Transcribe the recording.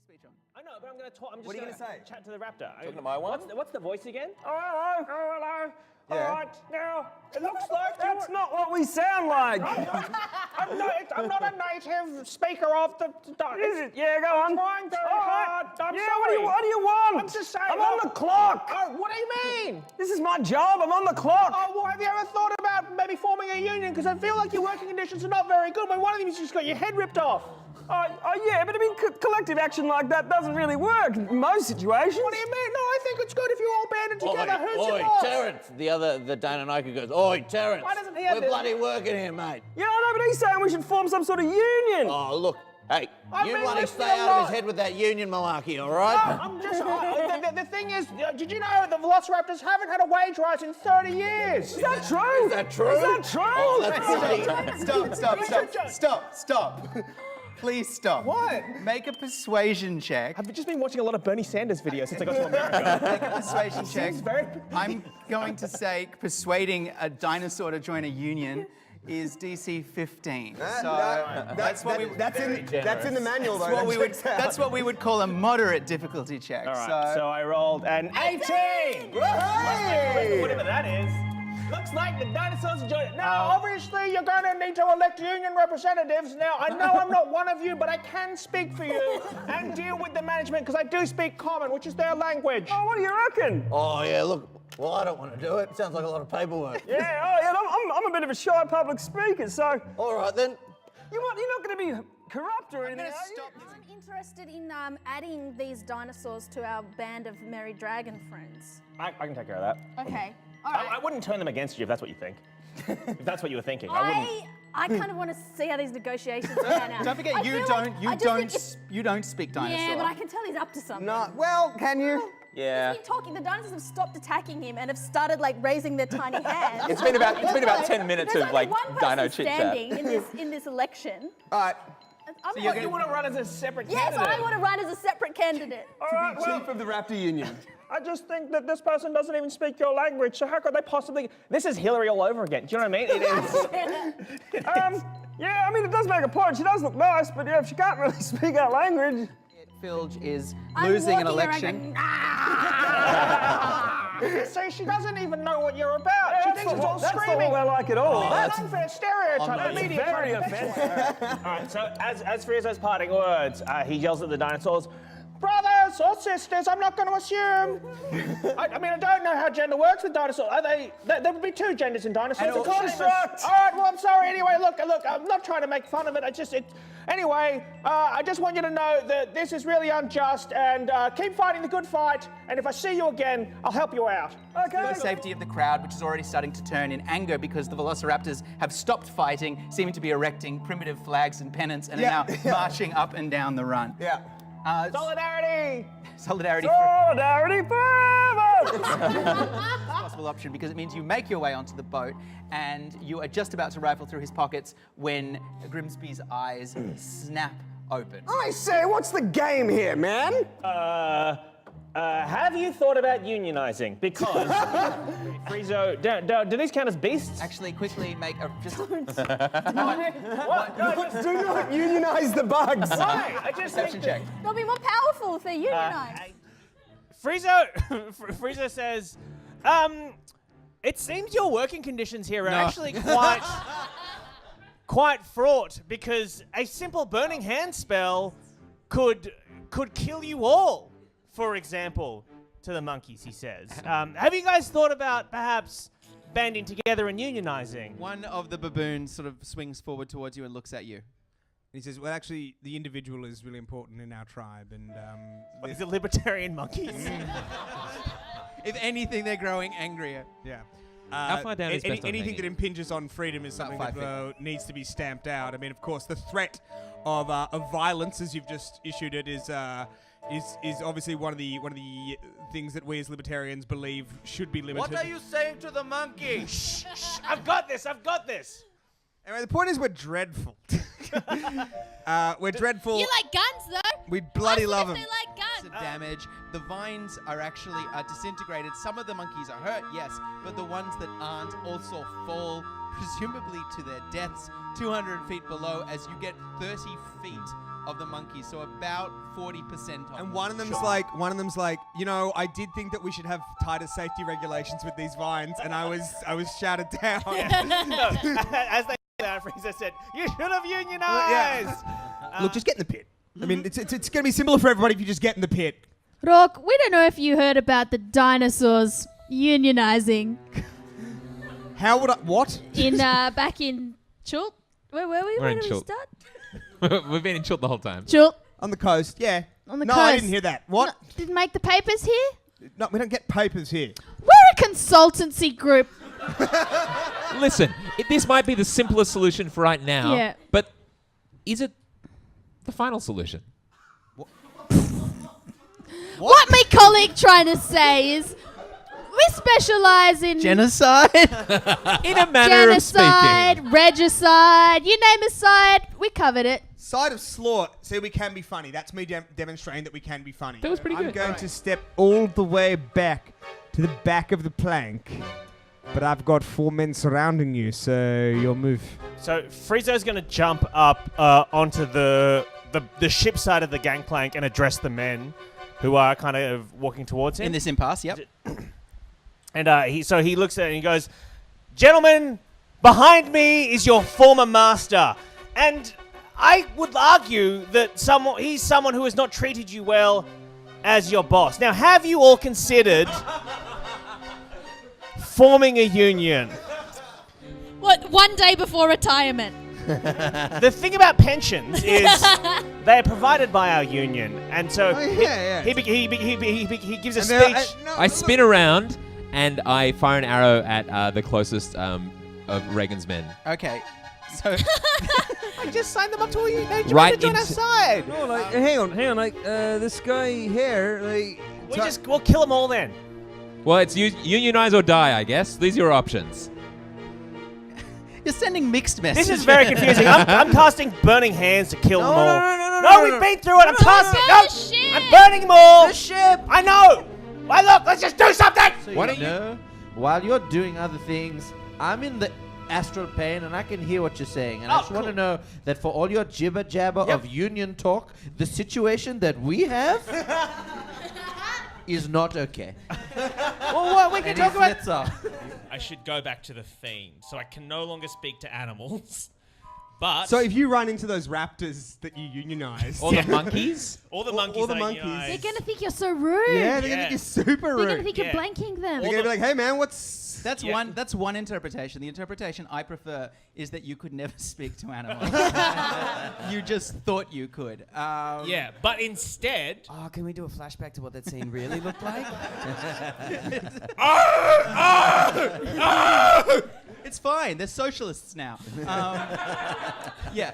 speech on. I know, but I'm going to talk. I'm just What are you going gonna to say? chat to the raptor. Talking to my one? What's the voice again? Oh, hello. Oh, hello. Yeah. All right, now, It looks like that's not what we sound like. I'm not a native speaker of the. Is it? Yeah, go on. I'm trying very All right. hard. I'm yeah, sorry. what do you want? I'm just saying. I'm on the clock. Oh, what do you mean? This is my job. I'm on the clock. Oh, well, have you ever thought about maybe forming a union? Because I feel like your working conditions are not very good. When one of them you just got your head ripped off. Yeah, but I mean, collective action like that doesn't really work in most situations. What do you mean? No, I think it's good if you all banded together. Who's your boss? Terrence. The Dana Nike goes, oi, Terrence. Why doesn't he have We're this? bloody working here, mate. Yeah, I know, but he's saying we should form some sort of union. Oh, look. Hey, I you mean, bloody listen, stay I'm out of not- his head with that union malarkey, all right? I'm just. The thing is, did you know the Velociraptors haven't had a wage rise in 30 years? Is that true? Is that true? Is that true? Oh, that's Stop. Please stop. What? Make a persuasion check. I've just been watching a lot of Bernie Sanders videos since I got to America. Make a persuasion check. Seems very. I'm going to say persuading a dinosaur to join a union is DC 15. That's in the manual, though. That's what we would call a moderate difficulty check. All right, so I rolled an 18! Whatever that is. Looks like the dinosaurs are joining. Now, obviously, you're going to need to elect union representatives. Now, I know I'm not one of you, but I can speak for you and deal with the management because I do speak common, which is their language. Oh, what do you reckon? Oh, yeah, look. Well, I don't want to do it. Sounds like a lot of paperwork. Yeah, I'm a bit of a shy public speaker, so All right, then. you're not going to be corrupt or anything, are you? I'm interested in adding these dinosaurs to our band of merry dragon friends. I can take care of that. Okay, all right. I wouldn't turn them against you if that's what you think. If that's what you were thinking, I wouldn't. I kind of want to see how these negotiations pan out. Don't forget, I you feel don't like- I just think it's- you don't speak dinosaur. Yeah, but I can tell he's up to something. No, well, can you? He's been talking. The dinosaurs have stopped attacking him and have started like raising their tiny hands. It's been about 10 minutes There's of only like one person dino chit chat. standing in this election. All right. You want to run as a separate Yes, candidate? I want to run as a separate candidate. All right, well, Chief of the Raptor Union. I just think that this person doesn't even speak your language, so how could they possibly... This is Hillary all over again. Do you know what I mean? It is. Yeah, I mean, it does make a point. She does look nice, but yeah, if she can't really speak our language. Filge is I'm losing an walking around election. going, See, she doesn't even know what you're about. She thinks it's all That's not screaming. what we're like at all. That's unfair stereotype. I'm The not- media very trying to offensive. All right, so as for his parting words, he yells at the dinosaurs, brothers or sisters, I'm not going to assume. I mean, I don't know how gender works with dinosaurs. There would be two genders in dinosaurs. And It's also- the same as- All right, well, I'm sorry. Anyway, look, I'm not trying to make fun of it. Anyway, I just want you to know that this is really unjust and keep fighting the good fight. And if I see you again, I'll help you out. For the safety of the crowd, which is already starting to turn in anger because the Velociraptors have stopped fighting, seeming to be erecting primitive flags and pennants, and are now marching up and down the run. Yeah. Solidarity! Solidarity Solidarity forever! possible option because it means you make your way onto the boat and you are just about to rifle through his pockets when Grimsby's eyes snap open. I say, what's the game here, man? Have you thought about unionizing? Because Friezo, do these count as beasts? Actually, quickly make a just. Do not unionize the bugs. Why? I just Perception think check. they'll be more powerful if they're unionized. Friezo says, it seems your working conditions here are actually quite fraught because a simple burning hand spell could kill you all, for example, to the monkeys, he says. Have you guys thought about perhaps banding together and unionizing? One of the baboons sort of swings forward towards you and looks at you. He says, well, actually, the individual is really important in our tribe, and Is it libertarian monkeys? If anything, they're growing angrier. yeah. How far down is best on anything hanging? that impinges on freedom is something About that 5 needs to be stamped out. I mean, of course, the threat of violence, as you've just issued it, is obviously one of the things that we as libertarians believe should be limited. What are you saying to the monkey? Shh, I've got this. Anyway, the point is we're dreadful. We're dreadful. You like guns, though? We bloody Ask love if them. They like guns. Damage. The vines are actually disintegrated. Some of the monkeys are hurt, yes, but the ones that aren't also fall, presumably to their deaths, 200 feet below as you get 30 feet of the monkeys, so about 40% of them. And one of them's like, you know, I did think that we should have tighter safety regulations with these vines, and I was shouted down. As they out, Frieza said, "You should have unionized." Look, just get in the pit. I mean, it's going to be simpler for everybody if you just get in the pit. Rock, we don't know if you heard about the dinosaurs unionizing How would I? What? in back in Chult. Where were we? We're Where in did we Chult. start? We've been in Chult the whole time. Chult. On the coast, yeah. On the no, coast. I didn't hear that. What? No, didn't make the papers here? No, we don't get papers here. We're a consultancy group. Listen, this might be the simplest solution for right now. Yeah. But is it the final solution? What my colleague trying to say is we specialize in Genocide? In a manner of speaking. genocide, regicide, you name a side, we covered it. Side of slaughter. See, we can be funny. That's me demonstrating that we can be funny. That was pretty I'm good. going to step all the way back to the back of the plank. But I've got 4 men surrounding you, so your move. So Frieza's going to jump up onto the ship side of the gangplank and address the men who are kind of walking towards him. In this impasse, yep. And he looks at it and he goes, "Gentlemen, behind me is your former master. And I would argue that he's someone who has not treated you well as your boss. Now, have you all considered forming a union?" What, one day before retirement? The thing about pensions is they're provided by our union, and so he gives a speech. I spin around and I fire an arrow at the closest of Reagan's men. Okay. So I just signed them up to a union. They Right join our into- side. No, like, hang on, like, this guy here, like... We'll kill them all then. Well, it's unionize or die, I guess. These are your options. you're sending mixed messages. This is very confusing. I'm casting burning hands to kill them all. No, we've been through it. I'm casting. burn No, the ship. I'm burning them all. The ship! I know. Why look? Let's just do something. So Why you don't you- know, while you're doing other things, I'm in the astral plane and I can hear what you're saying. And I just want to know that for all your jibber jabber of union talk, the situation that we have is not okay. Well, what we can And talk he about. flits off. I should go back to the theme, so I can no longer speak to animals. But So if you run into those raptors that you unionize, Or the monkeys? all the monkeys, all the that monkeys. unionize- They're gonna think you're so rude. yeah, they're gonna think you're super They're rude. gonna think Yeah. you're blanking them. They're gonna be like, "Hey man, what's?" That's one interpretation. The interpretation I prefer is that you could never speak to animals. You just thought you could. Yeah, but instead, Oh, can we do a flashback to what that scene really looked like? It's fine. They're socialists now. Yeah.